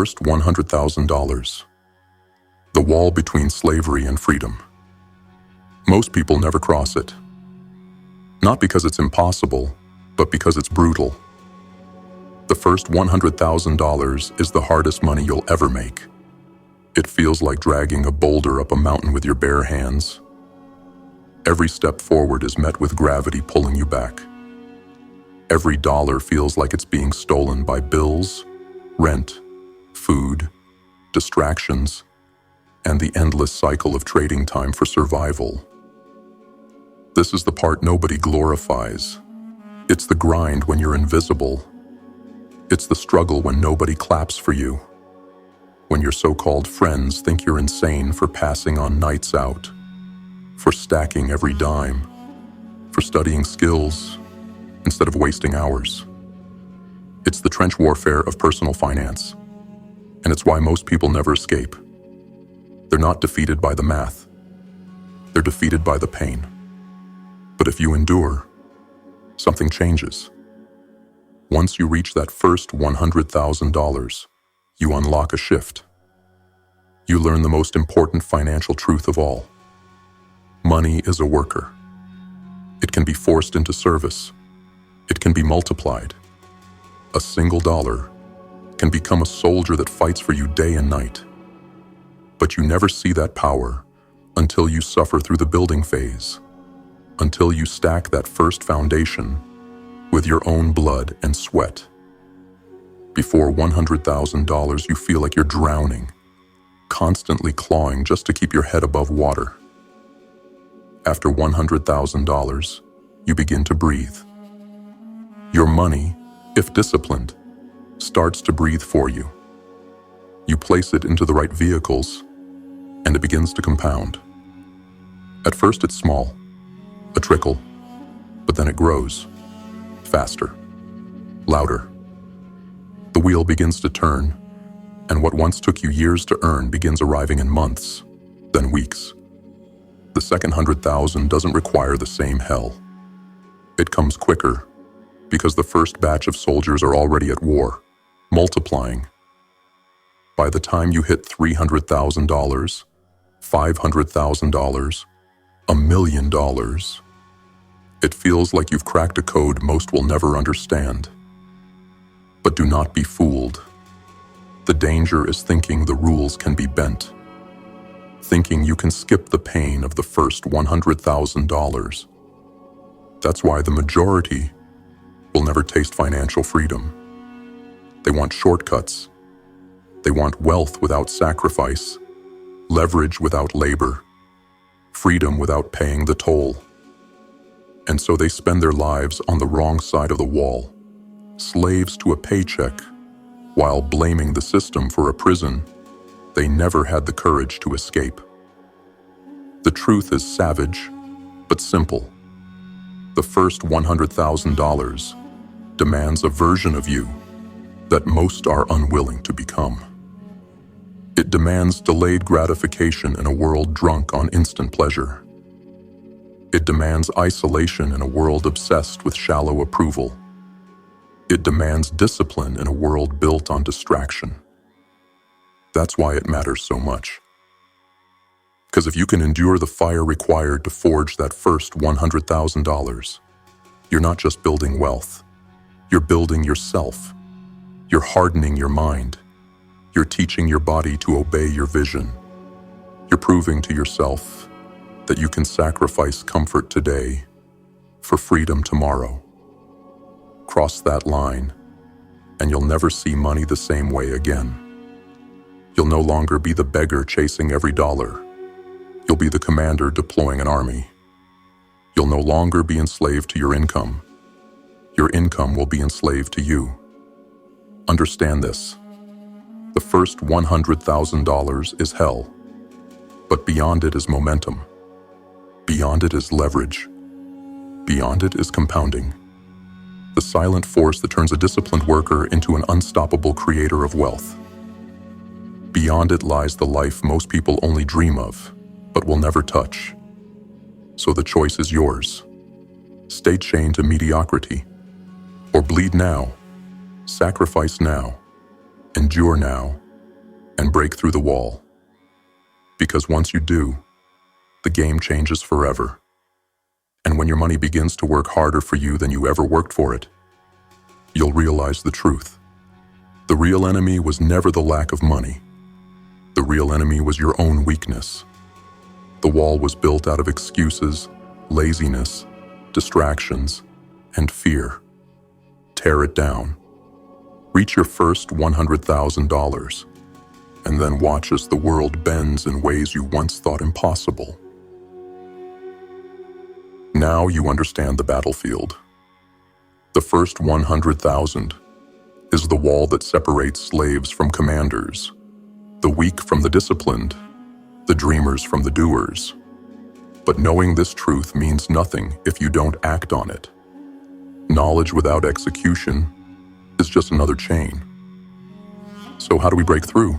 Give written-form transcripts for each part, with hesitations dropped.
first $100,000. The wall between slavery and freedom. Most people never cross it. Not because it's impossible, but because it's brutal. The first $100,000 is the hardest money you'll ever make. It feels like dragging a boulder up a mountain with your bare hands. Every step forward is met with gravity pulling you back. Every dollar feels like it's being stolen by bills, rent, food, distractions, and the endless cycle of trading time for survival. This is the part nobody glorifies. It's the grind when you're invisible. It's the struggle when nobody claps for you. When your so-called friends think you're insane for passing on nights out, for stacking every dime, for studying skills instead of wasting hours. It's the trench warfare of personal finance, and it's why most people never escape. They're not defeated by the math. They're defeated by the pain. But if you endure, something changes. Once you reach that first $100,000, you unlock a shift. You learn the most important financial truth of all. Money is a worker. It can be forced into service. It can be multiplied. A single dollar can become a soldier that fights for you day and night. But you never see that power until you suffer through the building phase, until you stack that first foundation with your own blood and sweat. Before $100,000, you feel like you're drowning, constantly clawing just to keep your head above water. After $100,000, you begin to breathe. Your money, if disciplined, starts to breathe for you. You place it into the right vehicles, and it begins to compound. At first it's small, a trickle, but then it grows, faster, louder. The wheel begins to turn, and what once took you years to earn begins arriving in months, then weeks. The second 100,000 doesn't require the same hell. It comes quicker, because the first batch of soldiers are already at war, multiplying. By the time you hit $300,000, $500,000, $1 million, it feels like you've cracked a code most will never understand. But do not be fooled. The danger is thinking the rules can be bent, thinking you can skip the pain of the first $100,000. That's why the majority will never taste financial freedom. They want shortcuts. They want wealth without sacrifice, leverage without labor, freedom without paying the toll. And so they spend their lives on the wrong side of the wall, slaves to a paycheck, while blaming the system for a prison they never had the courage to escape. The truth is savage, but simple. The first $100,000 demands a version of you that most are unwilling to become. It demands delayed gratification in a world drunk on instant pleasure. It demands isolation in a world obsessed with shallow approval. It demands discipline in a world built on distraction. That's why it matters so much. Because if you can endure the fire required to forge that first $100,000, you're not just building wealth. You're building yourself. You're hardening your mind. You're teaching your body to obey your vision. You're proving to yourself that you can sacrifice comfort today for freedom tomorrow. Cross that line, and you'll never see money the same way again. You'll no longer be the beggar chasing every dollar. You'll be the commander deploying an army. You'll no longer be enslaved to your income. Your income will be enslaved to you. Understand this. The first $100,000 is hell, but beyond it is momentum. Beyond it is leverage. Beyond it is compounding. The silent force that turns a disciplined worker into an unstoppable creator of wealth. Beyond it lies the life most people only dream of, but will never touch. So the choice is yours. Stay chained to mediocrity, or bleed now, sacrifice now, endure now, and break through the wall. Because once you do, the game changes forever. And when your money begins to work harder for you than you ever worked for it, you'll realize the truth. The real enemy was never the lack of money. The real enemy was your own weakness. The wall was built out of excuses, laziness, distractions, and fear. Tear it down. Reach your first $100,000, and then watch as the world bends in ways you once thought impossible. Now you understand the battlefield. The first 100,000 is the wall that separates slaves from commanders, the weak from the disciplined, the dreamers from the doers. But knowing this truth means nothing if you don't act on it. Knowledge without execution is just another chain. So how do we break through?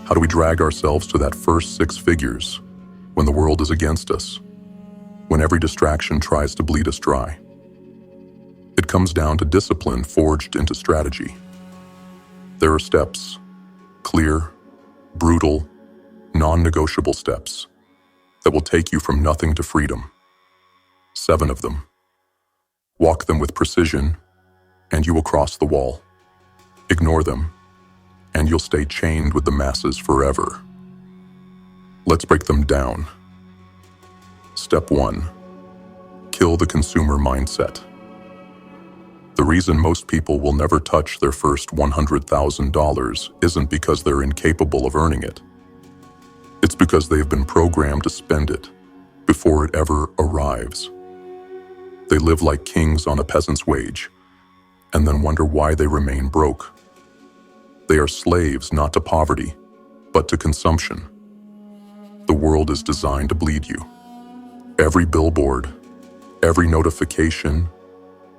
How do we drag ourselves to that first 6 figures when the world is against us, when every distraction tries to bleed us dry? It comes down to discipline forged into strategy. There are steps, clear, brutal, non-negotiable steps that will take you from nothing to freedom. 7 of them. Walk them with precision, and you will cross the wall. Ignore them, and you'll stay chained with the masses forever. Let's break them down. Step 1. Kill the consumer mindset. The reason most people will never touch their first $100,000 isn't because they're incapable of earning it. It's because they've been programmed to spend it before it ever arrives. They live like kings on a peasant's wage, and then wonder why they remain broke. They are slaves not to poverty, but to consumption. The world is designed to bleed you. Every billboard, every notification,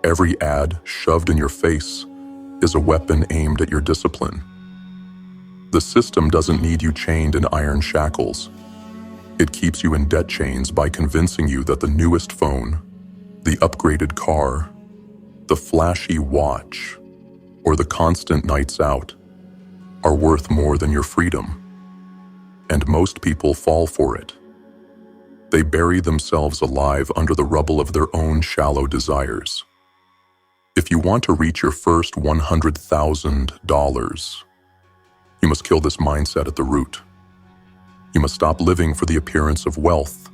every ad shoved in your face is a weapon aimed at your discipline. The system doesn't need you chained in iron shackles. It keeps you in debt chains by convincing you that the newest phone, the upgraded car, the flashy watch, or the constant nights out are worth more than your freedom. And most people fall for it. They bury themselves alive under the rubble of their own shallow desires. If you want to reach your first $100,000, you must kill this mindset at the root. You must stop living for the appearance of wealth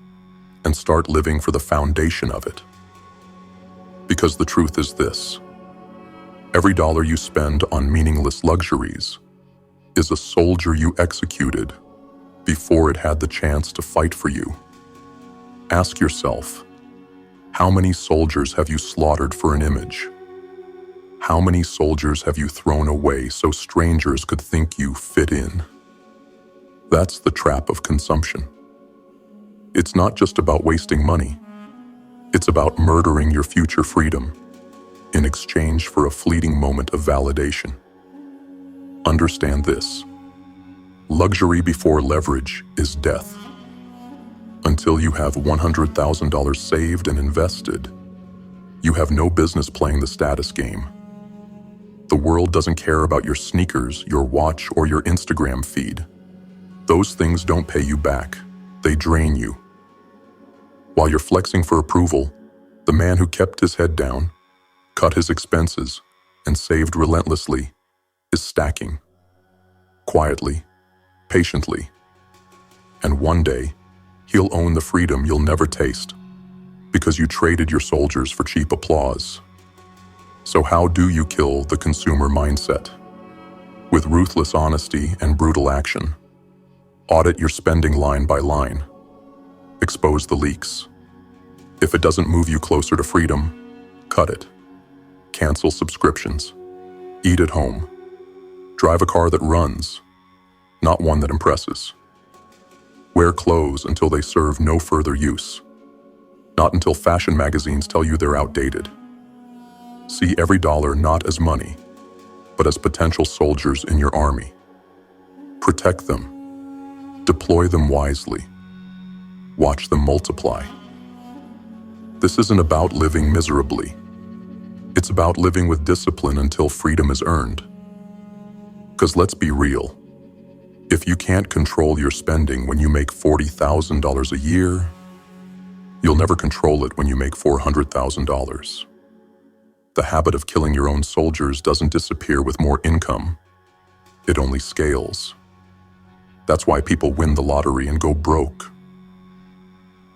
and start living for the foundation of it. Because the truth is this: every dollar you spend on meaningless luxuries is a soldier you executed before it had the chance to fight for you. Ask yourself, how many soldiers have you slaughtered for an image? How many soldiers have you thrown away so strangers could think you fit in? That's the trap of consumption. It's not just about wasting money. It's about murdering your future freedom in exchange for a fleeting moment of validation. Understand this: luxury before leverage is death. Until you have $100,000 saved and invested, you have no business playing the status game. The world doesn't care about your sneakers, your watch, or your Instagram feed. Those things don't pay you back. They drain you. While you're flexing for approval, the man who kept his head down, cut his expenses, and saved relentlessly is stacking. Quietly, patiently. And one day, he'll own the freedom you'll never taste because you traded your soldiers for cheap applause. So how do you kill the consumer mindset? With ruthless honesty and brutal action. Audit your spending line by line. Expose the leaks. If it doesn't move you closer to freedom, cut it. Cancel subscriptions. Eat at home. Drive a car that runs, not one that impresses. Wear clothes until they serve no further use, not until fashion magazines tell you they're outdated. See every dollar not as money, but as potential soldiers in your army. Protect them. Deploy them wisely. Watch them multiply. This isn't about living miserably. It's about living with discipline until freedom is earned. Because let's be real, If you can't control your spending when you make $40,000 a year, you'll never control it when you make $400,000. The habit of killing your own soldiers doesn't disappear with more income. It only scales. That's why people win the lottery and go broke.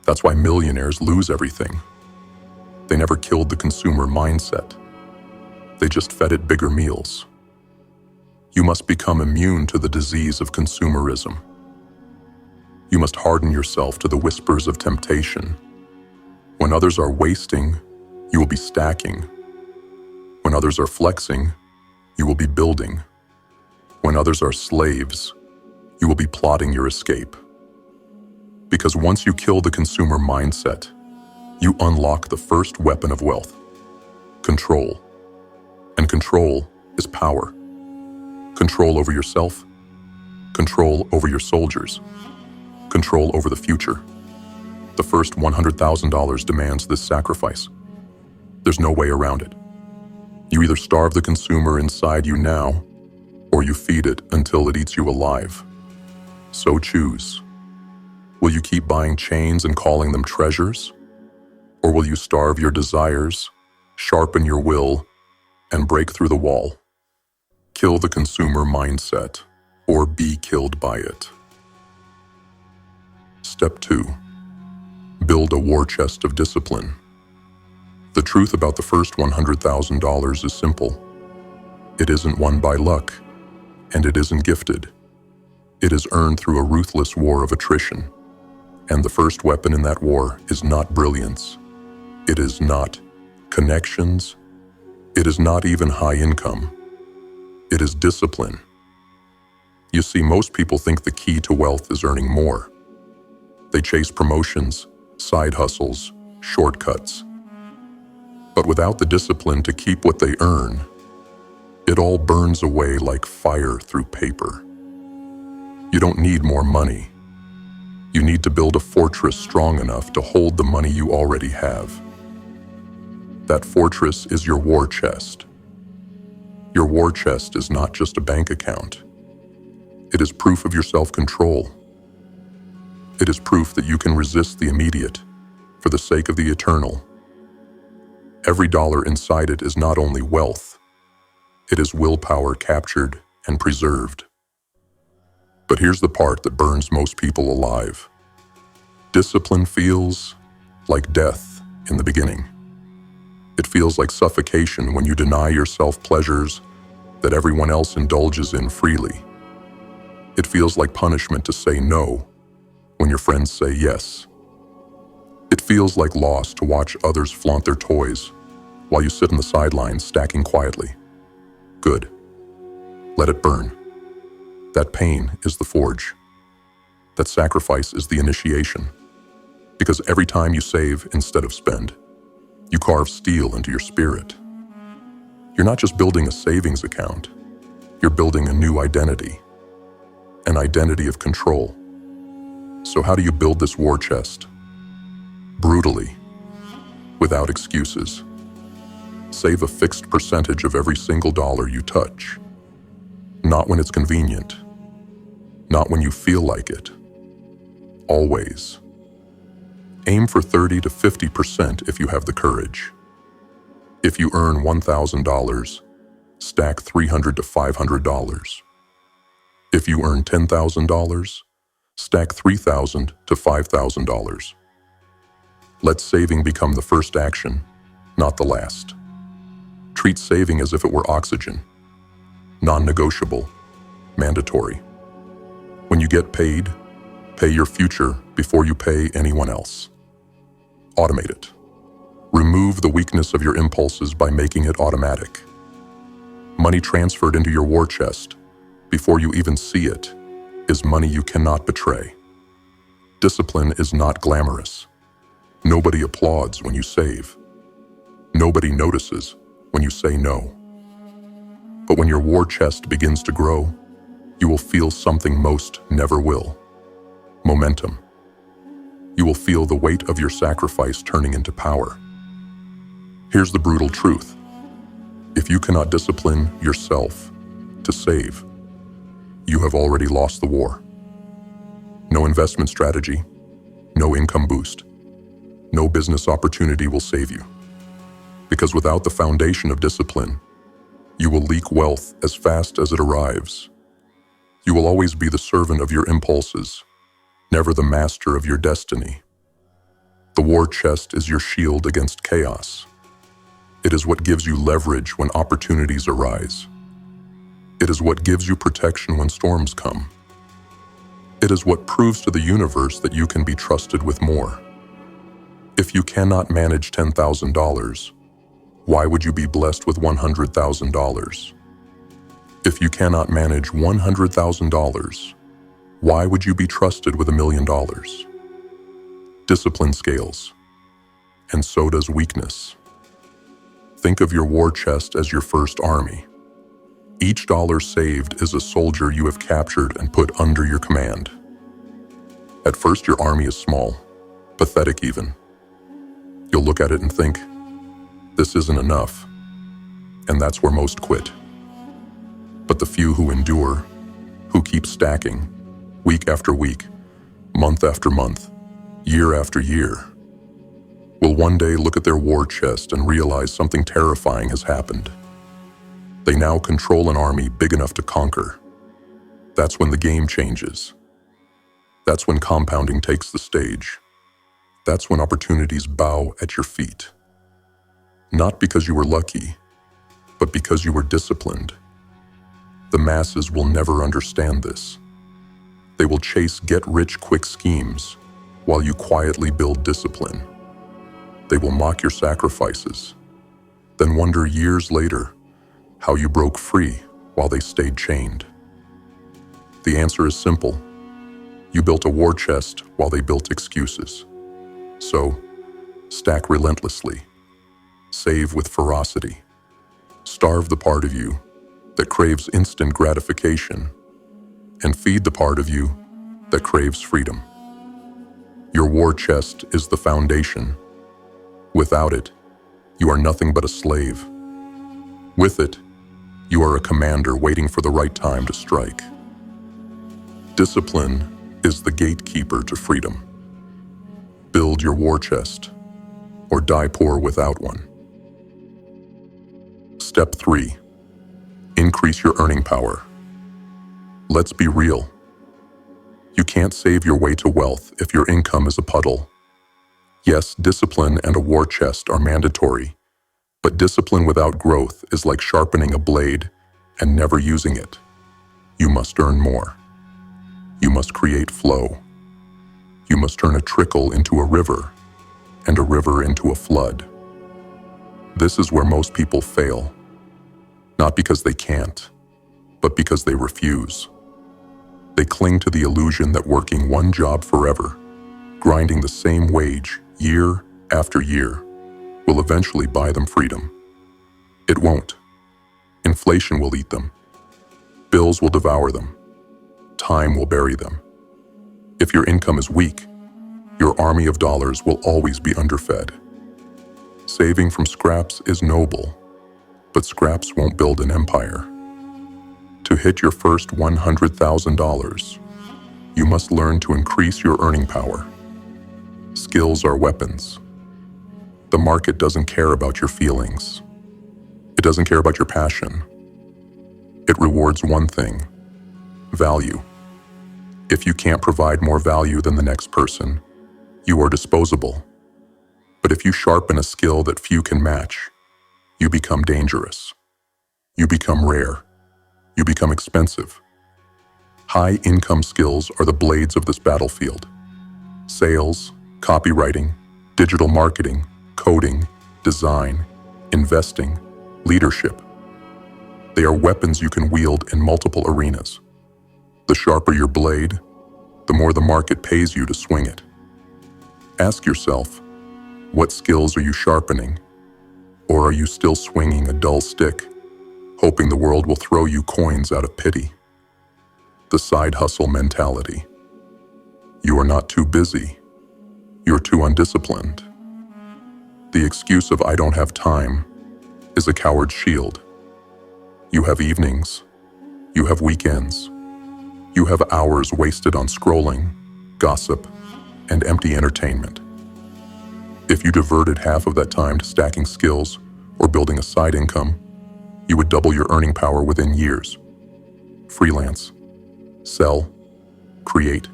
That's why millionaires lose everything. They never killed the consumer mindset. They just fed it bigger meals. You must become immune to the disease of consumerism. You must harden yourself to the whispers of temptation. When others are wasting, you will be stacking. When others are flexing, you will be building. When others are slaves, you will be plotting your escape. Because once you kill the consumer mindset, you unlock the first weapon of wealth: control. And control is power. Control over yourself, control over your soldiers, control over the future. The first $100,000 demands this sacrifice. There's no way around it. You either starve the consumer inside you now, or you feed it until it eats you alive. So choose. Will you keep buying chains and calling them treasures? Or will you starve your desires, sharpen your will, and break through the wall? Kill the consumer mindset, or be killed by it. Step 2. Build a war chest of discipline. The truth about the first $100,000 is simple. It isn't won by luck, and it isn't gifted. It is earned through a ruthless war of attrition. And the first weapon in that war is not brilliance. It is not connections. It is not even high income. It is discipline. You see, most people think the key to wealth is earning more. They chase promotions, side hustles, shortcuts. But without the discipline to keep what they earn, it all burns away like fire through paper. You don't need more money. You need to build a fortress strong enough to hold the money you already have. That fortress is your war chest. Your war chest is not just a bank account. It is proof of your self-control. It is proof that you can resist the immediate for the sake of the eternal. Every dollar inside it is not only wealth, it is willpower captured and preserved. But here's the part that burns most people alive. Discipline feels like death in the beginning. It feels like suffocation when you deny yourself pleasures that everyone else indulges in freely. It feels like punishment to say no when your friends say yes. It feels like loss to watch others flaunt their toys while you sit on the sidelines stacking quietly. Good. Let it burn. That pain is the forge. That sacrifice is the initiation. Because every time you save instead of spend, you carve steel into your spirit. You're not just building a savings account, you're building a new identity, an identity of control. So how do you build this war chest? Brutally, without excuses. Save a fixed percentage of every single dollar you touch. Not when it's convenient. Not when you feel like it. Always. Aim for 30 to 50% if you have the courage. If you earn $1,000, stack $300 to $500. If you earn $10,000, stack $3,000 to $5,000. Let saving become the first action, not the last. Treat saving as if it were oxygen. Non-negotiable, mandatory. When you get paid, pay your future before you pay anyone else. Automate it. Remove the weakness of your impulses by making it automatic. Money transferred into your war chest, before you even see it, is money you cannot betray. Discipline is not glamorous. Nobody applauds when you save. Nobody notices when you say no. But when your war chest begins to grow, you will feel something most never will. Momentum. You will feel the weight of your sacrifice turning into power. Here's the brutal truth. If you cannot discipline yourself to save, you you have already lost the war. No investment strategy, no income boost, no business opportunity will save you. Because without the foundation of discipline, you will leak wealth as fast as it arrives. You will always be the servant of your impulses, never the master of your destiny. The war chest is your shield against chaos. It is what gives you leverage when opportunities arise. It is what gives you protection when storms come. It is what proves to the universe that you can be trusted with more. If you cannot manage $10,000, why would you be blessed with $100,000? If you cannot manage $100,000, why would you be trusted with $1 million? Discipline scales, and so does weakness. Think of your war chest as your first army. Each dollar saved is a soldier you have captured and put under your command. At first, your army is small, pathetic even. You'll look at it and think, this isn't enough, and that's where most quit. But the few who endure, who keep stacking, week after week, month after month, year after year, will one day look at their war chest and realize something terrifying has happened. They now control an army big enough to conquer. That's when the game changes. That's when compounding takes the stage. That's when opportunities bow at your feet. Not because you were lucky, but because you were disciplined. The masses will never understand this. They will chase get-rich-quick schemes while you quietly build discipline. They will mock your sacrifices, then wonder years later how you broke free while they stayed chained. The answer is simple. You built a war chest while they built excuses. So, stack relentlessly, save with ferocity, starve the part of you that craves instant gratification, and feed the part of you that craves freedom. Your war chest is the foundation. Without it, you are nothing but a slave. With it, you are a commander waiting for the right time to strike. Discipline is the gatekeeper to freedom. Build your war chest, or die poor without one. Step 3. Increase your earning power. Let's be real. You can't save your way to wealth if your income is a puddle. Yes, discipline and a war chest are mandatory, but discipline without growth is like sharpening a blade and never using it. You must earn more. You must create flow. You must turn a trickle into a river, and a river into a flood. This is where most people fail, not because they can't, but because they refuse. They cling to the illusion that working one job forever, grinding the same wage year after year, will eventually buy them freedom. It won't. Inflation will eat them. Bills will devour them. Time will bury them. If your income is weak, your army of dollars will always be underfed. Saving from scraps is noble, but scraps won't build an empire. To hit your first $100,000, you must learn to increase your earning power. Skills are weapons. The market doesn't care about your feelings. It doesn't care about your passion. It rewards one thing: value. If you can't provide more value than the next person, you are disposable. But if you sharpen a skill that few can match, you become dangerous. You become rare. You become expensive. High-income skills are the blades of this battlefield. Sales, copywriting, digital marketing, coding, design, investing, leadership. They are weapons you can wield in multiple arenas. The sharper your blade, the more the market pays you to swing it. Ask yourself, what skills are you sharpening? Or are you still swinging a dull stick, hoping the world will throw you coins out of pity? The side hustle mentality. You are not too busy. You're too undisciplined. The excuse of "I don't have time" is a coward's shield. You have evenings. You have weekends. have hours wasted on scrolling, gossip, and empty entertainment. If you diverted half of that time to stacking skills or building a side income, you would double your earning power within years. Freelance, sell, create,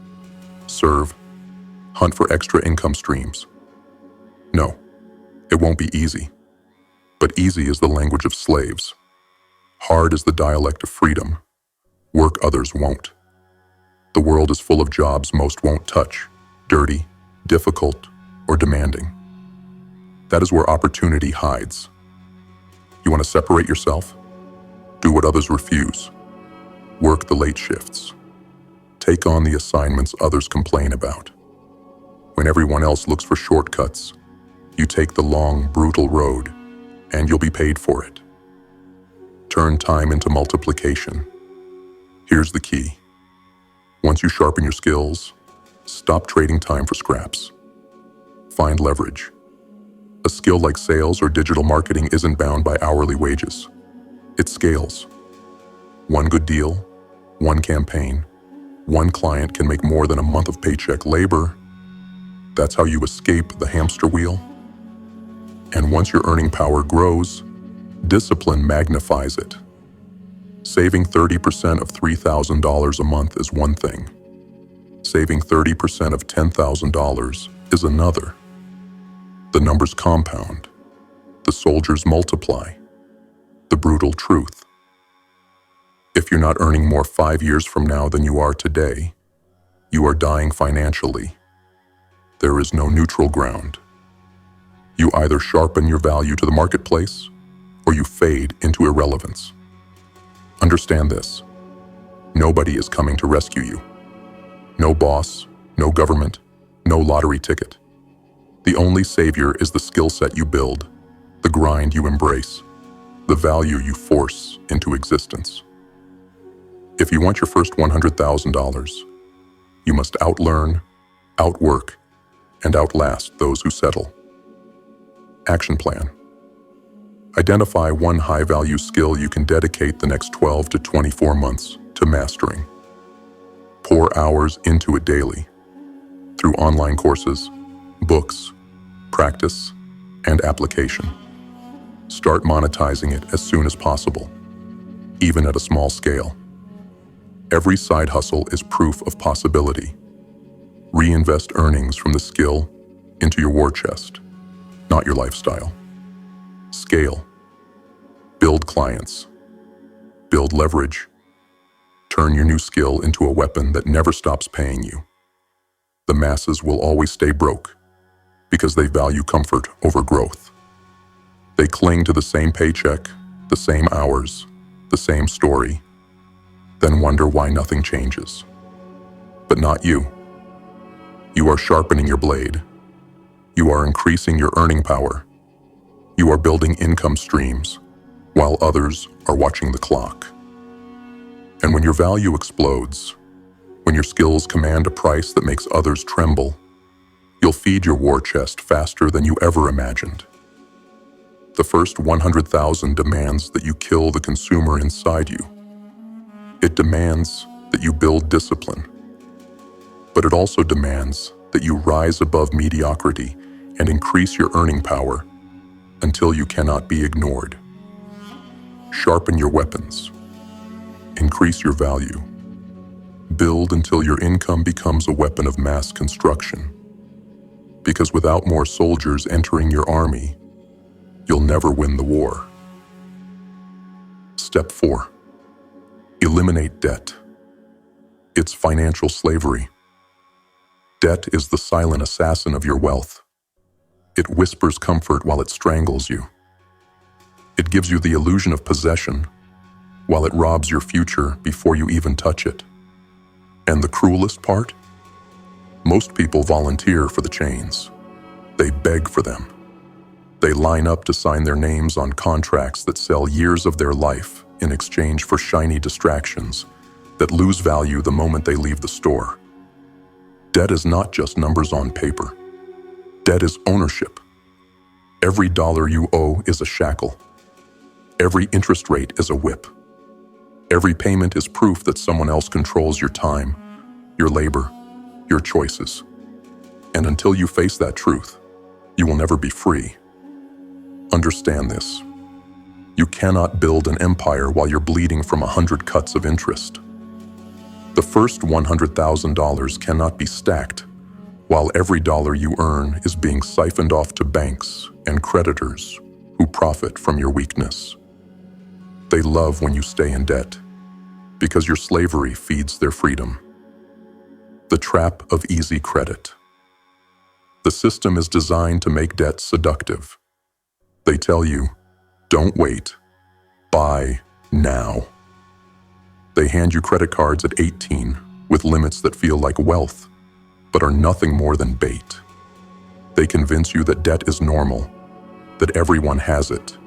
serve, hunt for extra income streams. No, it won't be easy. But easy is the language of slaves. Hard is the dialect of freedom. Work others won't. The world is full of jobs most won't touch, dirty, difficult, or demanding. That is where opportunity hides. You want to separate yourself? Do what others refuse. Work the late shifts. Take on the assignments others complain about. When everyone else looks for shortcuts, you take the long, brutal road, and you'll be paid for it. Turn time into multiplication. Here's the key. Once you sharpen your skills, stop trading time for scraps. Find leverage. A skill like sales or digital marketing isn't bound by hourly wages. It scales. One good deal, one campaign, one client can make more than a month of paycheck labor. That's how you escape the hamster wheel. And once your earning power grows, discipline magnifies it. Saving 30% of $3,000 a month is one thing. Saving 30% of $10,000 is another. The numbers compound. The soldiers multiply. The brutal truth. If you're not earning more 5 years from now than you are today, you are dying financially. There is no neutral ground. You either sharpen your value to the marketplace, or you fade into irrelevance. Understand this. Nobody is coming to rescue you. No boss, no government, no lottery ticket. The only savior is the skill set you build, the grind you embrace, the value you force into existence. If you want your first $100,000, you must outlearn, outwork, and outlast those who settle. Action plan. Identify one high-value skill you can dedicate the next 12 to 24 months to mastering. Pour hours into it daily, through online courses, books, practice, and application. Start monetizing it as soon as possible, even at a small scale. Every side hustle is proof of possibility. Reinvest earnings from the skill into your war chest, not your lifestyle. Scale. Build clients. Build leverage. Turn your new skill into a weapon that never stops paying you. The masses will always stay broke because they value comfort over growth. They cling to the same paycheck, the same hours, the same story, then wonder why nothing changes. But not you. You are sharpening your blade. You are increasing your earning power. You are building income streams, while others are watching the clock. And when your value explodes, when your skills command a price that makes others tremble, you'll feed your war chest faster than you ever imagined. The first 100,000 demands that you kill the consumer inside you. It demands that you build discipline. But it also demands that you rise above mediocrity and increase your earning power until you cannot be ignored. Sharpen your weapons. Increase your value. Build until your income becomes a weapon of mass construction. Because without more soldiers entering your army, you'll never win the war. Step 4. Eliminate debt. It's financial slavery. Debt is the silent assassin of your wealth. It whispers comfort while it strangles you. It gives you the illusion of possession, while it robs your future before you even touch it. And the cruelest part? Most people volunteer for the chains. They beg for them. They line up to sign their names on contracts that sell years of their life in exchange for shiny distractions that lose value the moment they leave the store. Debt is not just numbers on paper. Debt is ownership. Every dollar you owe is a shackle. Every interest rate is a whip. Every payment is proof that someone else controls your time, your labor, your choices. And until you face that truth, you will never be free. Understand this. You cannot build an empire while you're bleeding from 100 cuts of interest. The first $100,000 cannot be stacked while every dollar you earn is being siphoned off to banks and creditors who profit from your weakness. They love when you stay in debt because your slavery feeds their freedom. The trap of easy credit. The system is designed to make debt seductive. They tell you, don't wait, buy now. They hand you credit cards at 18 with limits that feel like wealth, but are nothing more than bait. They convince you that debt is normal, that everyone has it,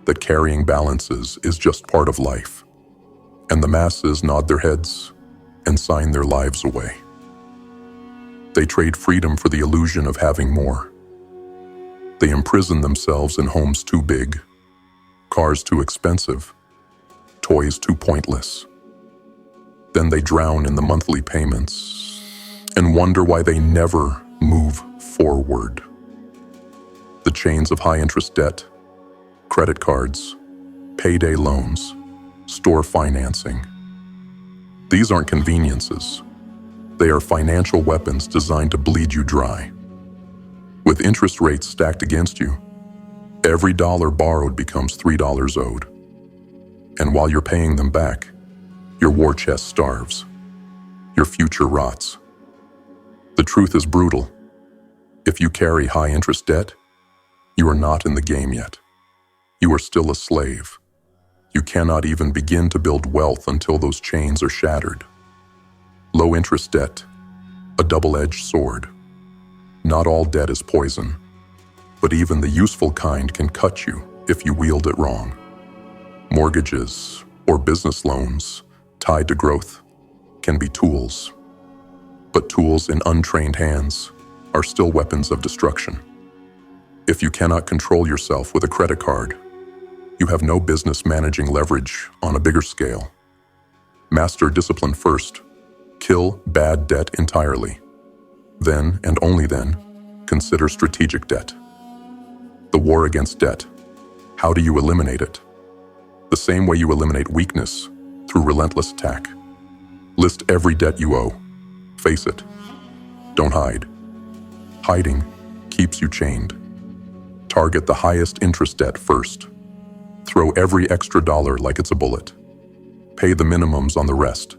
that carrying balances is just part of life. And the masses nod their heads and sign their lives away. They trade freedom for the illusion of having more. They imprison themselves in homes too big, cars too expensive, toys too pointless. Then they drown in the monthly payments and wonder why they never move forward. The chains of high-interest debt, credit cards, payday loans, store financing. These aren't conveniences. They are financial weapons designed to bleed you dry. With interest rates stacked against you, every dollar borrowed becomes $3 owed. And while you're paying them back, your war chest starves. Your future rots. The truth is brutal. If you carry high-interest debt, you are not in the game yet. You are still a slave. You cannot even begin to build wealth until those chains are shattered. Low-interest debt, a double-edged sword. Not all debt is poison, but even the useful kind can cut you if you wield it wrong. Mortgages or business loans tied to growth can be tools, but tools in untrained hands are still weapons of destruction. If you cannot control yourself with a credit card, you have no business managing leverage on a bigger scale. Master discipline first. Kill bad debt entirely. Then, and only then, consider strategic debt. The war against debt. How do you eliminate it? The same way you eliminate weakness, through relentless attack. List every debt you owe. Face it. Don't hide. Hiding keeps you chained. Target the highest interest debt first. Throw every extra dollar like it's a bullet. Pay the minimums on the rest,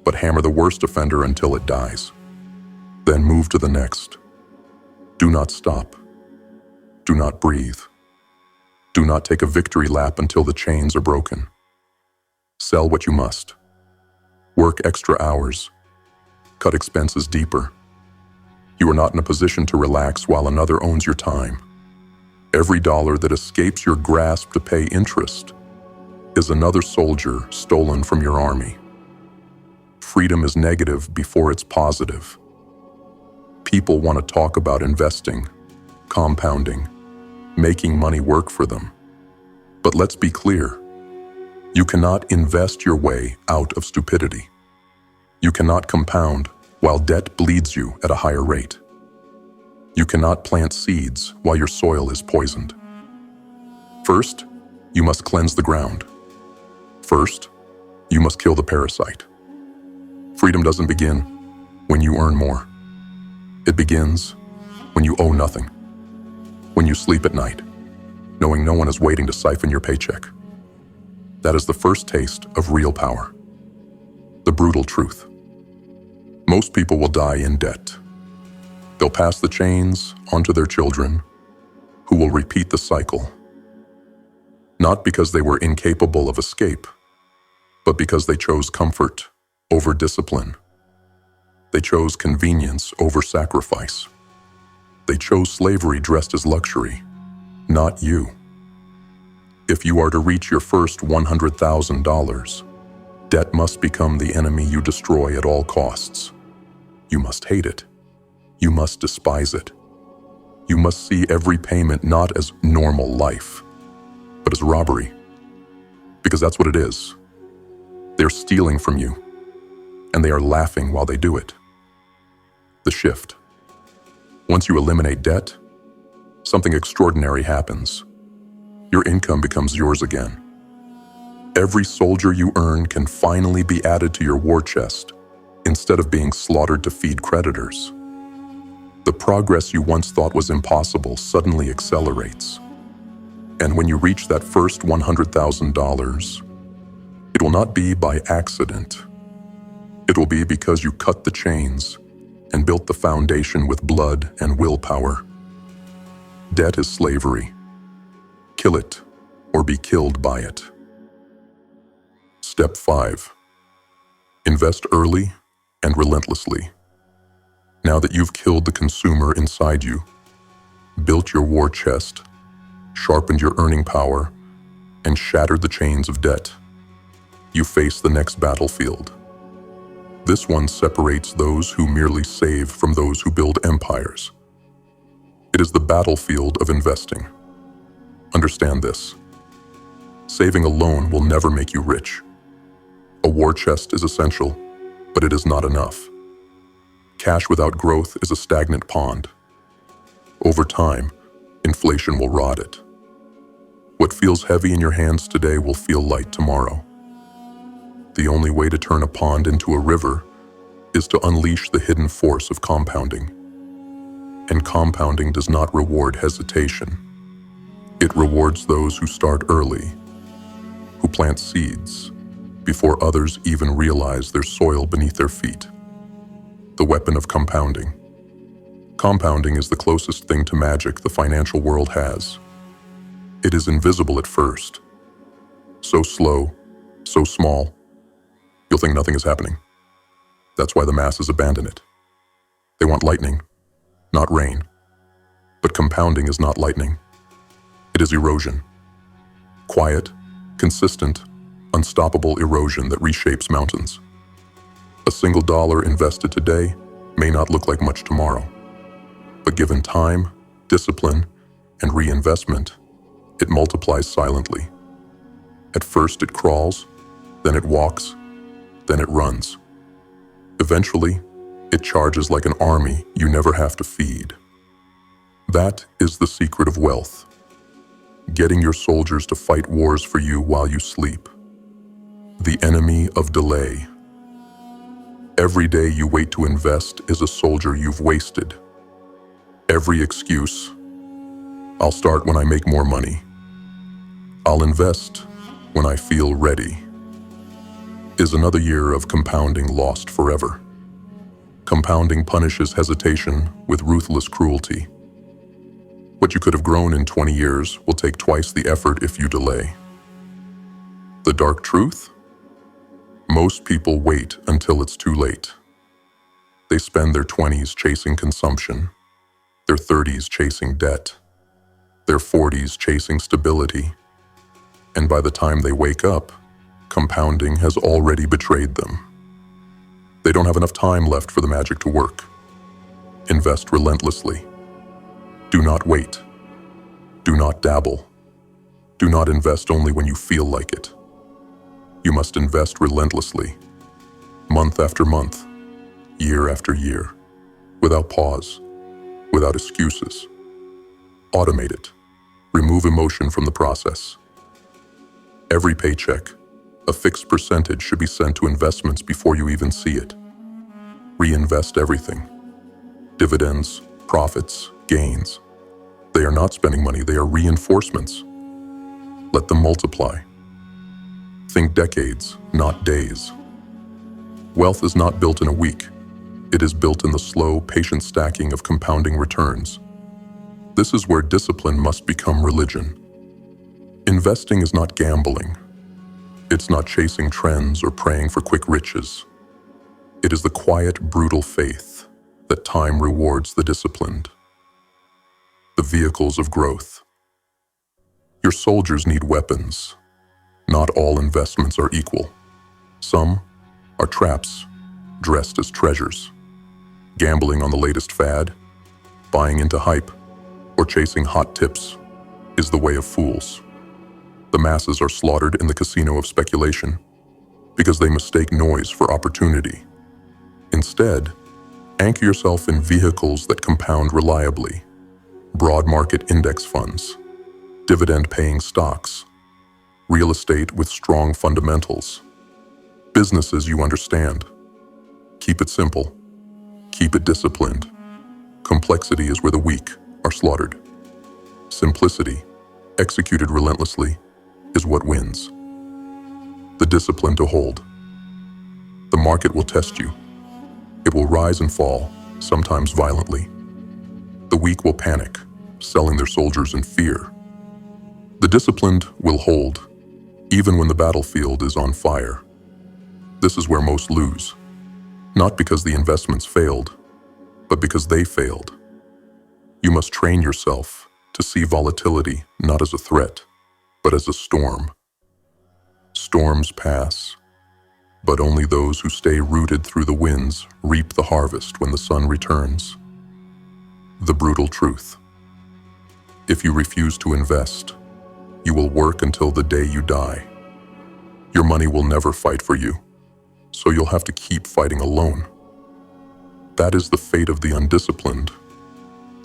but hammer the worst offender until it dies. Then move to the next. Do not stop. Do not breathe. Do not take a victory lap until the chains are broken. Sell what you must. Work extra hours. Cut expenses deeper. You are not in a position to relax while another owns your time. Every dollar that escapes your grasp to pay interest is another soldier stolen from your army. Freedom is negative before it's positive. People want to talk about investing, compounding, making money work for them. But let's be clear. You cannot invest your way out of stupidity. You cannot compound while debt bleeds you at a higher rate. You cannot plant seeds while your soil is poisoned. First, you must cleanse the ground. First, you must kill the parasite. Freedom doesn't begin when you earn more. It begins when you owe nothing. When you sleep at night, knowing no one is waiting to siphon your paycheck. That is the first taste of real power. The brutal truth. Most people will die in debt. They'll pass the chains onto their children, who will repeat the cycle. Not because they were incapable of escape, but because they chose comfort over discipline. They chose convenience over sacrifice. They chose slavery dressed as luxury, not you. If you are to reach your first $100,000, debt must become the enemy you destroy at all costs. You must hate it. You must despise it. You must see every payment not as normal life, but as robbery. Because that's what it is. They're stealing from you, and they are laughing while they do it. The shift. Once you eliminate debt, something extraordinary happens. Your income becomes yours again. Every soldier you earn can finally be added to your war chest instead of being slaughtered to feed creditors. The progress you once thought was impossible suddenly accelerates. And when you reach that first $100,000, it will not be by accident. It will be because you cut the chains and built the foundation with blood and willpower. Debt is slavery. Kill it or be killed by it. Step 5. Invest early and relentlessly. Now that you've killed the consumer inside you, built your war chest, sharpened your earning power, and shattered the chains of debt, you face the next battlefield. This one separates those who merely save from those who build empires. It is the battlefield of investing. Understand this. Saving alone will never make you rich. A war chest is essential, but it is not enough. Cash without growth is a stagnant pond. Over time, inflation will rot it. What feels heavy in your hands today will feel light tomorrow. The only way to turn a pond into a river is to unleash the hidden force of compounding. And compounding does not reward hesitation. It rewards those who start early, who plant seeds before others even realize there's soil beneath their feet. The weapon of compounding. Compounding is the closest thing to magic the financial world has. It is invisible at first. So slow, so small, you'll think nothing is happening. That's why the masses abandon it. They want lightning, not rain. But compounding is not lightning. It is erosion. Quiet, consistent, unstoppable erosion that reshapes mountains. A single dollar invested today may not look like much tomorrow, but given time, discipline, and reinvestment, it multiplies silently. At first it crawls, then it walks, then it runs. Eventually, it charges like an army you never have to feed. That is the secret of wealth. Getting your soldiers to fight wars for you while you sleep. The enemy of delay. Every day you wait to invest is a soldier you've wasted. Every excuse, I'll start when I make more money. I'll invest when I feel ready, is another year of compounding lost forever. Compounding punishes hesitation with ruthless cruelty. What you could have grown in 20 years will take twice the effort if you delay. The dark truth? Most people wait until it's too late. They spend their 20s chasing consumption, their 30s chasing debt, their 40s chasing stability, and by the time they wake up, compounding has already betrayed them. They don't have enough time left for the magic to work. Invest relentlessly. Do not wait. Do not dabble. Do not invest only when you feel like it. You must invest relentlessly, month after month, year after year, without pause, without excuses. Automate it. Remove emotion from the process. Every paycheck, a fixed percentage should be sent to investments before you even see it. Reinvest everything. Dividends, profits, gains. They are not spending money, they are reinforcements. Let them multiply. Think decades, not days. Wealth is not built in a week. It is built in the slow, patient stacking of compounding returns. This is where discipline must become religion. Investing is not gambling. It's not chasing trends or praying for quick riches. It is the quiet, brutal faith that time rewards the disciplined. The vehicles of growth. Your soldiers need weapons. Not all investments are equal. Some are traps, dressed as treasures. Gambling on the latest fad, buying into hype, or chasing hot tips is the way of fools. The masses are slaughtered in the casino of speculation. because they mistake noise for opportunity. Instead, anchor yourself in vehicles that compound reliably: broad market index funds, dividend-paying stocks, real estate with strong fundamentals, businesses you understand. Keep it simple. Keep it disciplined. Complexity is where the weak are slaughtered. Simplicity, executed relentlessly, is what wins. The discipline to hold. The market will test you. It will rise and fall, sometimes violently. The weak will panic, selling their soldiers in fear. The disciplined will hold, even when the battlefield is on fire. This is where most lose, not because the investments failed, but because they failed. You must train yourself to see volatility not as a threat, but as a storm. Storms pass, but only those who stay rooted through the winds reap the harvest when the sun returns. The brutal truth. If you refuse to invest, you will work until the day you die. Your money will never fight for you, so you'll have to keep fighting alone. That is the fate of the undisciplined.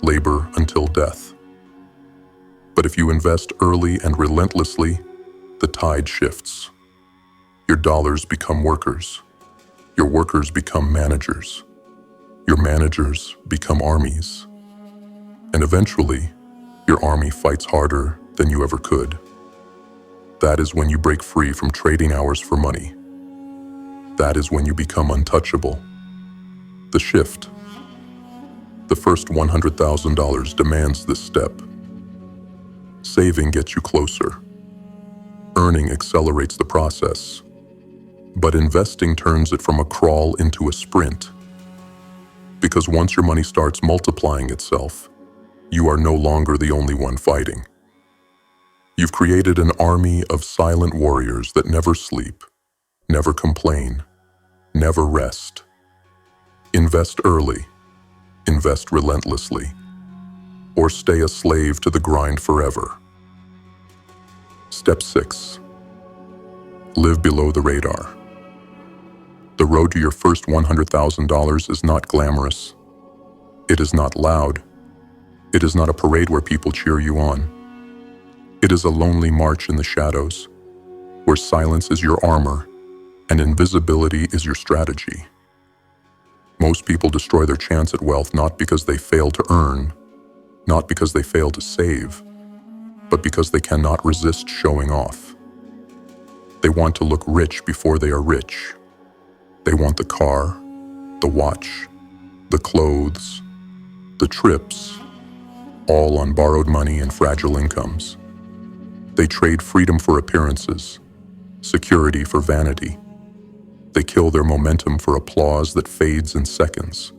Labor until death. But if you invest early and relentlessly, the tide shifts. Your dollars become workers. Your workers become managers. Your managers become armies. And eventually, your army fights harder than you ever could. That is when you break free from trading hours for money. That is when you become untouchable. The shift. The first $100,000 demands this step. Saving gets you closer. Earning accelerates the process. But investing turns it from a crawl into a sprint. Because once your money starts multiplying itself, you are no longer the only one fighting. You've created an army of silent warriors that never sleep, never complain, never rest. Invest early, invest relentlessly, or stay a slave to the grind forever. Step 6. Live below the radar. The road to your first $100,000 is not glamorous. It is not loud. It is not a parade where people cheer you on. It is a lonely march in the shadows, where silence is your armor and invisibility is your strategy. Most people destroy their chance at wealth not because they fail to earn, not because they fail to save, but because they cannot resist showing off. They want to look rich before they are rich. They want the car, the watch, the clothes, the trips, all on borrowed money and fragile incomes. They trade freedom for appearances, security for vanity. They kill their momentum for applause that fades in seconds.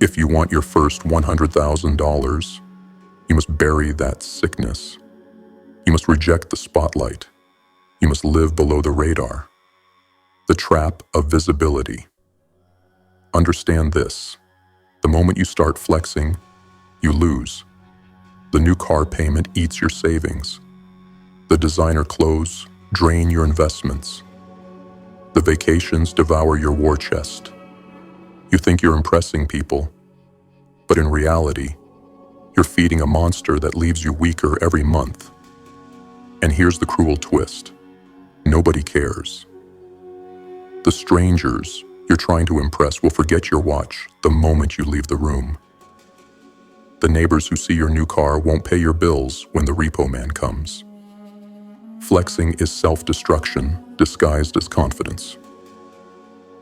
If you want your first $100,000, you must bury that sickness. You must reject the spotlight. You must live below the radar. The trap of visibility. Understand this. The moment you start flexing, you lose. The new car payment eats your savings. The designer clothes drain your investments. The vacations devour your war chest. You think you're impressing people, but in reality, you're feeding a monster that leaves you weaker every month. And here's the cruel twist. Nobody cares. The strangers you're trying to impress will forget your watch the moment you leave the room. The neighbors who see your new car won't pay your bills when the repo man comes. Flexing is self-destruction disguised as confidence.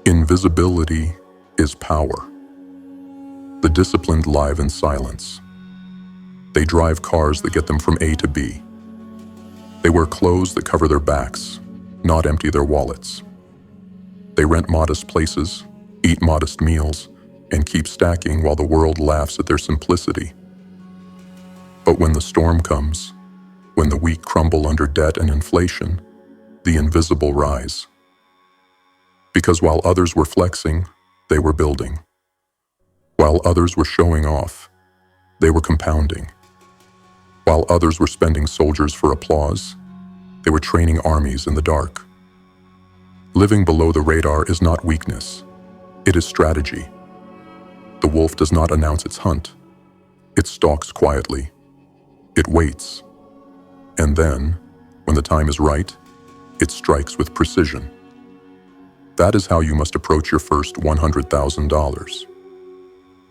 Invisibility is power. The disciplined live in silence. They drive cars that get them from A to B. They wear clothes that cover their backs, not empty their wallets. They rent modest places, eat modest meals, and keep stacking while the world laughs at their simplicity. But when the storm comes, when the weak crumble under debt and inflation, the invisible rise. Because while others were flexing, they were building. While others were showing off, they were compounding. While others were spending soldiers for applause, they were training armies in the dark. Living below the radar is not weakness. It is strategy. The wolf does not announce its hunt. It stalks quietly. It waits. And then, when the time is right, it strikes with precision. That is how you must approach your first $100,000.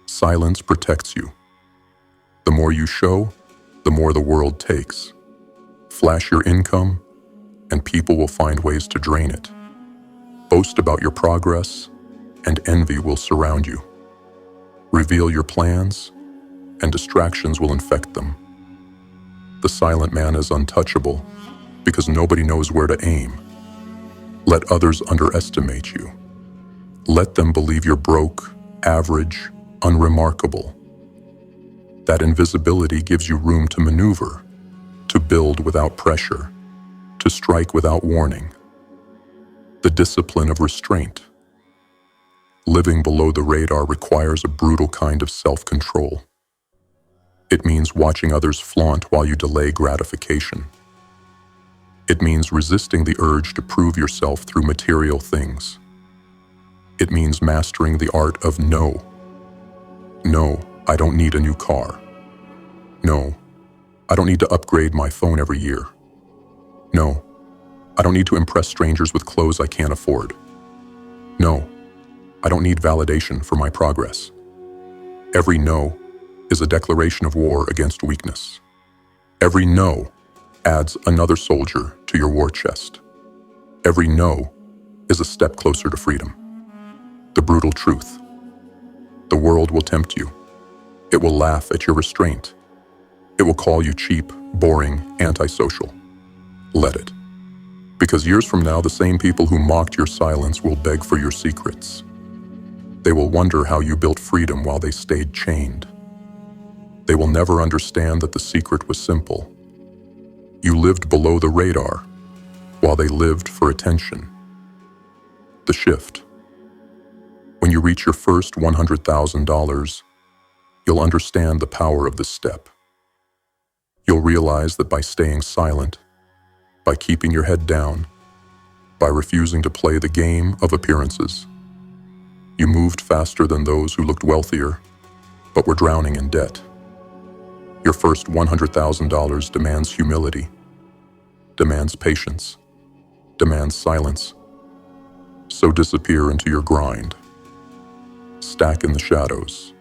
Silence protects you. The more you show, the more the world takes. Flash your income, and people will find ways to drain it. Boast about your progress, and envy will surround you. Reveal your plans, and distractions will infect them. The silent man is untouchable because nobody knows where to aim. Let others underestimate you. Let them believe you're broke, average, unremarkable. That invisibility gives you room to maneuver, to build without pressure, to strike without warning. The discipline of restraint. Living below the radar requires a brutal kind of self-control. It means watching others flaunt while you delay gratification. It means resisting the urge to prove yourself through material things. It means mastering the art of no. No, I don't need a new car. No, I don't need to upgrade my phone every year. No, I don't need to impress strangers with clothes I can't afford. No, I don't need validation for my progress. Every no is a declaration of war against weakness. Every no adds another soldier to your war chest. Every no is a step closer to freedom. The brutal truth. The world will tempt you. It will laugh at your restraint. It will call you cheap, boring, antisocial. Let it. Because years from now, the same people who mocked your silence will beg for your secrets. They will wonder how you built freedom while they stayed chained. They will never understand that the secret was simple. You lived below the radar, while they lived for attention. The shift. When you reach your first $100,000, you'll understand the power of this step. You'll realize that by staying silent, by keeping your head down, by refusing to play the game of appearances, you moved faster than those who looked wealthier, but were drowning in debt. Your first $100,000 demands humility, demands patience, demands silence. So disappear into your grind. Stack in the shadows.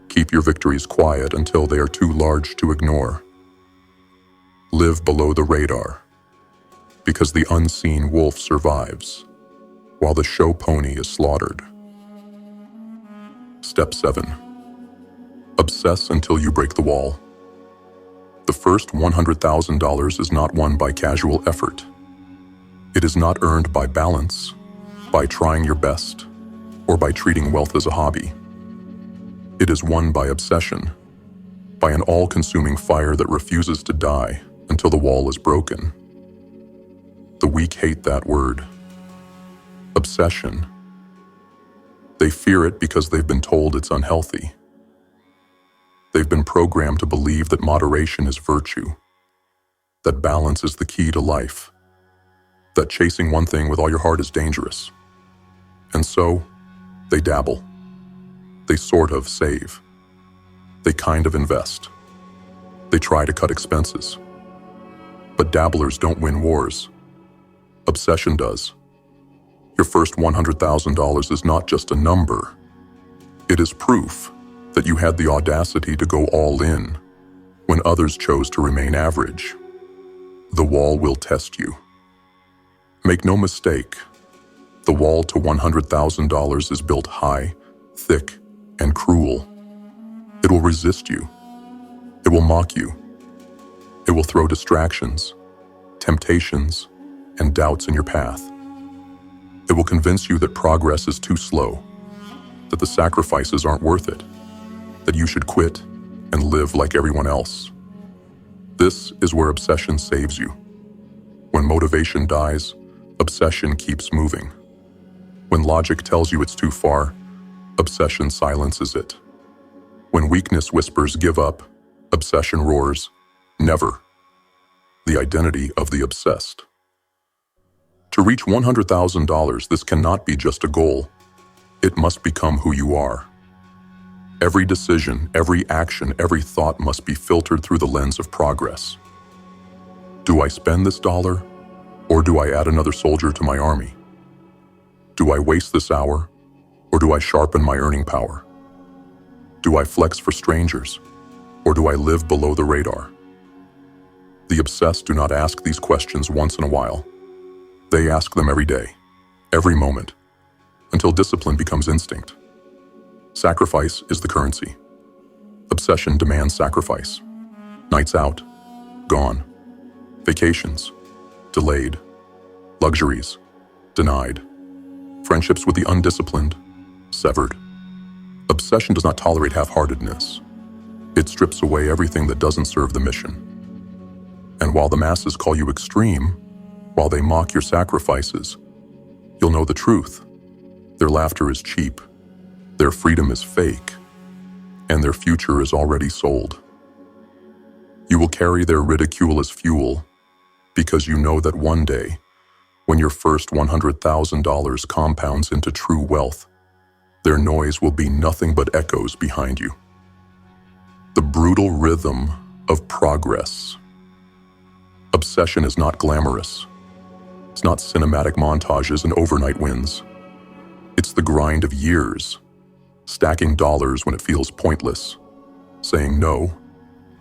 Keep your victories quiet until they are too large to ignore. Live below the radar, because the unseen wolf survives, while the show pony is slaughtered. Step 7. Obsess until you break the wall. The first $100,000 is not won by casual effort. It is not earned by balance, by trying your best, or by treating wealth as a hobby. It is won by obsession, by an all-consuming fire that refuses to die until the wall is broken. The weak hate that word. Obsession. They fear it because they've been told it's unhealthy. They've been programmed to believe that moderation is virtue, that balance is the key to life, that chasing one thing with all your heart is dangerous. And so, they dabble. They sort of save. They kind of invest. They try to cut expenses. But dabblers don't win wars. Obsession does. Your first $100,000 is not just a number. It is proof that you had the audacity to go all in when others chose to remain average. The wall will test you. Make no mistake, the wall to $100,000 is built high, thick, and cruel. It will resist you. It will mock you. It will throw distractions, temptations, and doubts in your path. It will convince you that progress is too slow, that the sacrifices aren't worth it, that you should quit and live like everyone else. This is where obsession saves you. When motivation dies, obsession keeps moving. When logic tells you it's too far, obsession silences it. When weakness whispers give up, obsession roars, never. The identity of the obsessed. To reach $100,000, this cannot be just a goal. It must become who you are. Every decision, every action, every thought must be filtered through the lens of progress. Do I spend this dollar, or do I add another soldier to my army? Do I waste this hour, or do I sharpen my earning power? Do I flex for strangers, or do I live below the radar? The obsessed do not ask these questions once in a while. They ask them every day, every moment, until discipline becomes instinct. Sacrifice is the currency. Obsession demands sacrifice. Nights out, gone. Vacations, delayed. Luxuries, denied. Friendships with the undisciplined, severed. Obsession does not tolerate half-heartedness. It strips away everything that doesn't serve the mission. And while the masses call you extreme, while they mock your sacrifices, you'll know the truth. Their laughter is cheap, their freedom is fake, and their future is already sold. You will carry their ridicule as fuel because you know that one day, when your first $100,000 compounds into true wealth, their noise will be nothing but echoes behind you. The brutal rhythm of progress. Obsession is not glamorous. It's not cinematic montages and overnight wins. It's the grind of years, stacking dollars when it feels pointless, saying no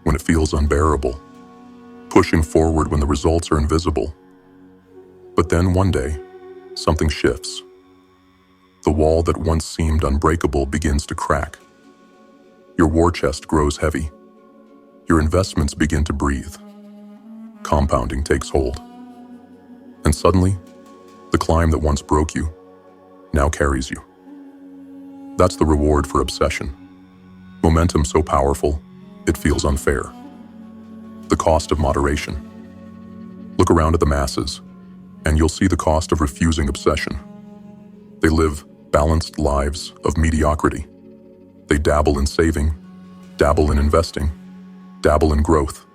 when it feels unbearable, pushing forward when the results are invisible. But then one day, something shifts. The wall that once seemed unbreakable begins to crack. Your war chest grows heavy. Your investments begin to breathe. Compounding takes hold. And suddenly, the climb that once broke you now carries you. That's the reward for obsession. Momentum so powerful, it feels unfair. The cost of moderation. Look around at the masses, and you'll see the cost of refusing obsession. They live balanced lives of mediocrity. They dabble in saving, dabble in investing, dabble in growth.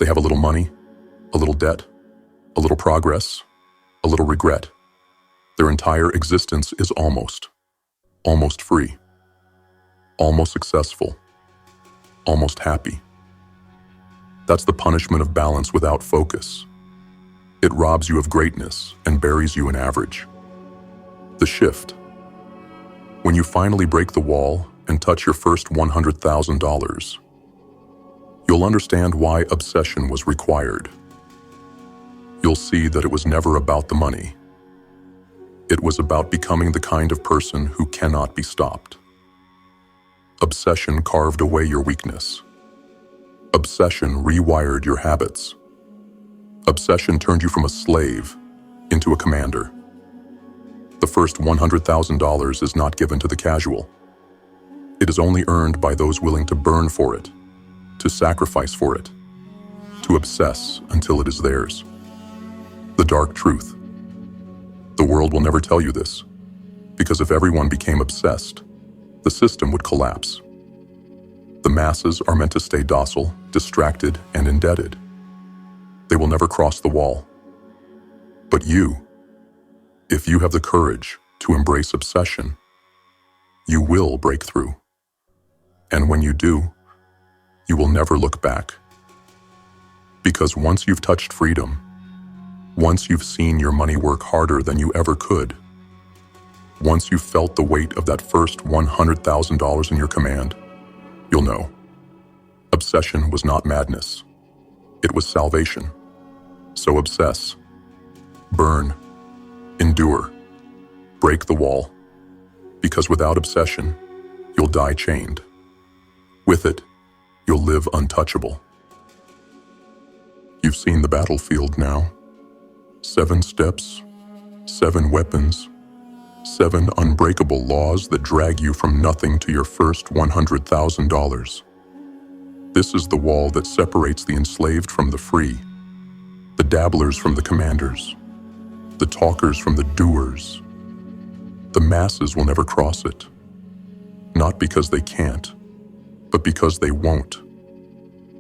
They have a little money, a little debt, a little progress, a little regret. Their entire existence is almost free, almost successful, almost happy. That's the punishment of balance without focus. It robs you of greatness and buries you in average. The shift. When you finally break the wall and touch your first $100,000, you'll understand why obsession was required. You'll see that it was never about the money. It was about becoming the kind of person who cannot be stopped. Obsession carved away your weakness. Obsession rewired your habits. Obsession turned you from a slave into a commander. The first $100,000 is not given to the casual. It is only earned by those willing to burn for it, to sacrifice for it, to obsess until it is theirs. The dark truth. The world will never tell you this, because if everyone became obsessed, the system would collapse. The masses are meant to stay docile, distracted, and indebted. They will never cross the wall. But you, if you have the courage to embrace obsession, you will break through. And when you do, you will never look back. Because once you've touched freedom, once you've seen your money work harder than you ever could, once you've felt the weight of that first $100,000 in your command, you'll know. Obsession was not madness. It was salvation. So obsess. Burn. Endure. Break the wall. Because without obsession, you'll die chained. With it, you'll live untouchable. You've seen the battlefield now. 7 steps, 7 weapons, 7 unbreakable laws that drag you from nothing to your first $100,000. This is the wall that separates the enslaved from the free, the dabblers from the commanders, the talkers from the doers. The masses will never cross it, not because they can't, but because they won't.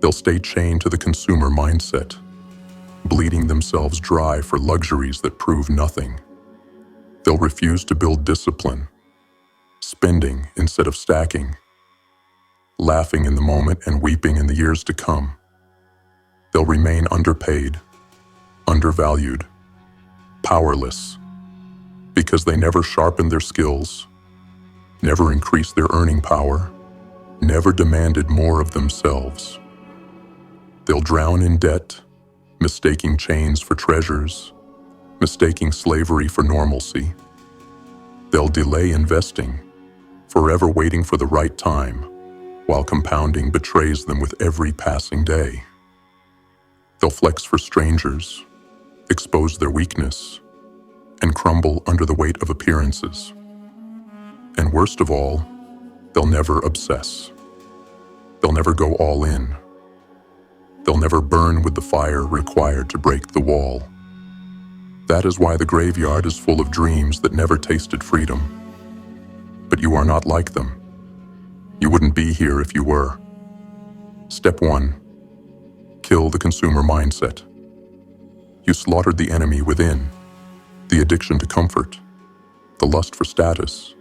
They'll stay chained to the consumer mindset, bleeding themselves dry for luxuries that prove nothing. They'll refuse to build discipline, spending instead of stacking, laughing in the moment and weeping in the years to come. They'll remain underpaid, undervalued, powerless, because they never sharpened their skills, never increased their earning power, never demanded more of themselves. They'll drown in debt, mistaking chains for treasures, mistaking slavery for normalcy. They'll delay investing, forever waiting for the right time, while compounding betrays them with every passing day. They'll flex for strangers, expose their weakness, and crumble under the weight of appearances. And worst of all, they'll never obsess. They'll never go all in. They'll never burn with the fire required to break the wall. That is why the graveyard is full of dreams that never tasted freedom. But you are not like them. You wouldn't be here if you were. Step 1. Kill the consumer mindset. You slaughtered the enemy within, the addiction to comfort, the lust for status,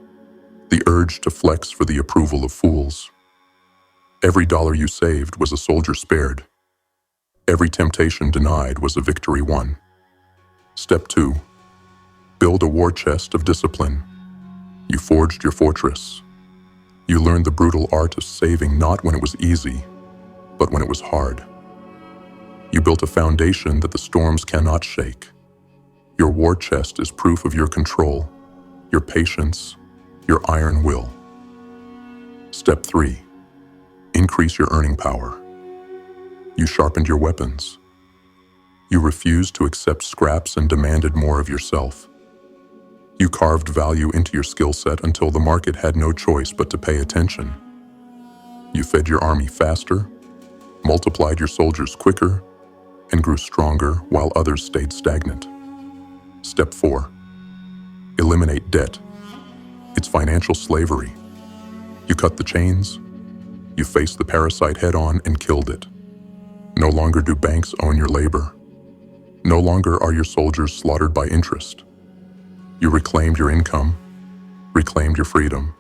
the urge to flex for the approval of fools. Every dollar you saved was a soldier spared. Every temptation denied was a victory won. Step 2. Build a war chest of discipline. You forged your fortress. You learned the brutal art of saving not when it was easy, but when it was hard. You built a foundation that the storms cannot shake. Your war chest is proof of your control, your patience, your iron will. Step 3. Increase your earning power. You sharpened your weapons. You refused to accept scraps and demanded more of yourself. You carved value into your skill set until the market had no choice but to pay attention. You fed your army faster, multiplied your soldiers quicker, and grew stronger while others stayed stagnant. Step 4. Eliminate debt. It's financial slavery. You cut the chains. You faced the parasite head-on and killed it. No longer do banks own your labor. No longer are your soldiers slaughtered by interest. You reclaimed your income, reclaimed your freedom,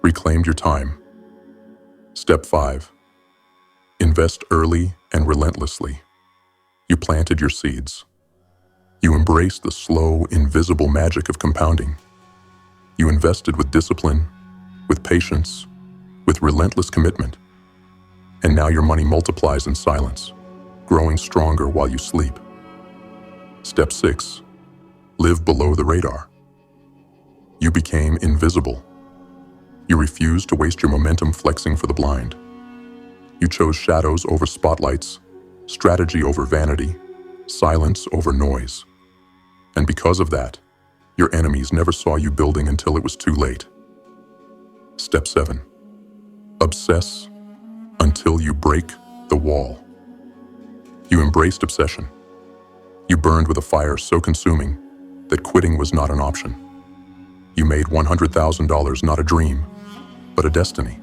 reclaimed your time. Step 5. Invest early and relentlessly. You planted your seeds. You embraced the slow, invisible magic of compounding. You invested with discipline, with patience, with relentless commitment. And now your money multiplies in silence, growing stronger while you sleep. Step 6. Live below the radar. You became invisible. You refused to waste your momentum flexing for the blind. You chose shadows over spotlights, strategy over vanity, silence over noise. And because of that, your enemies never saw you building until it was too late. Step 7. Obsess until you break the wall. You embraced obsession. You burned with a fire so consuming that quitting was not an option. You made $100,000 not a dream, but a destiny.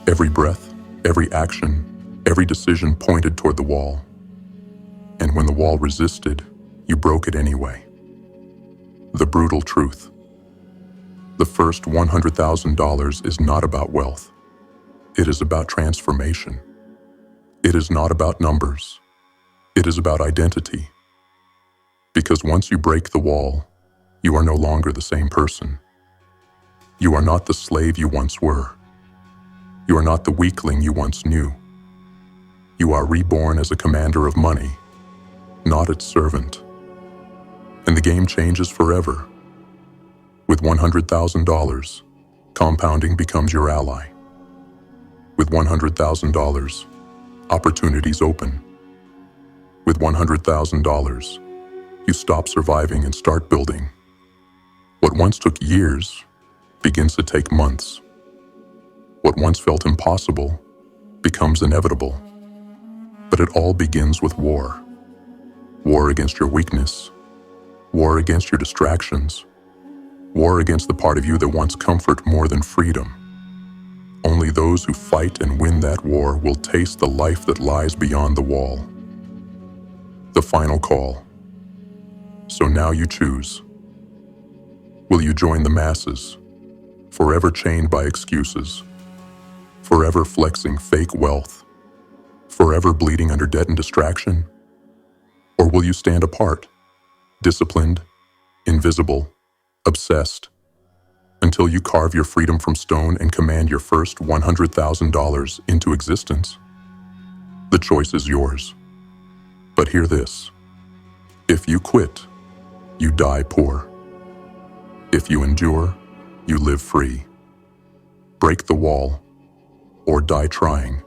Every breath, every action, every decision pointed toward the wall. And when the wall resisted, you broke it anyway. The brutal truth. The first $100,000 is not about wealth. It is about transformation. It is not about numbers. It is about identity. Because once you break the wall, you are no longer the same person. You are not the slave you once were. You are not the weakling you once knew. You are reborn as a commander of money, not its servant. And the game changes forever. With $100,000, compounding becomes your ally. With $100,000, opportunities open. With $100,000, you stop surviving and start building. What once took years begins to take months. What once felt impossible becomes inevitable. But it all begins with war. War against your weakness. War against your distractions. War against the part of you that wants comfort more than freedom. Only those who fight and win that war will taste the life that lies beyond the wall. The final call. So now you choose. Will you join the masses, forever chained by excuses, forever flexing fake wealth, forever bleeding under debt and distraction? Or will you stand apart, disciplined, invisible, obsessed, until you carve your freedom from stone and command your first $100,000 into existence? The choice is yours. But hear this. If you quit, you die poor. If you endure, you live free. Break the wall, or die trying.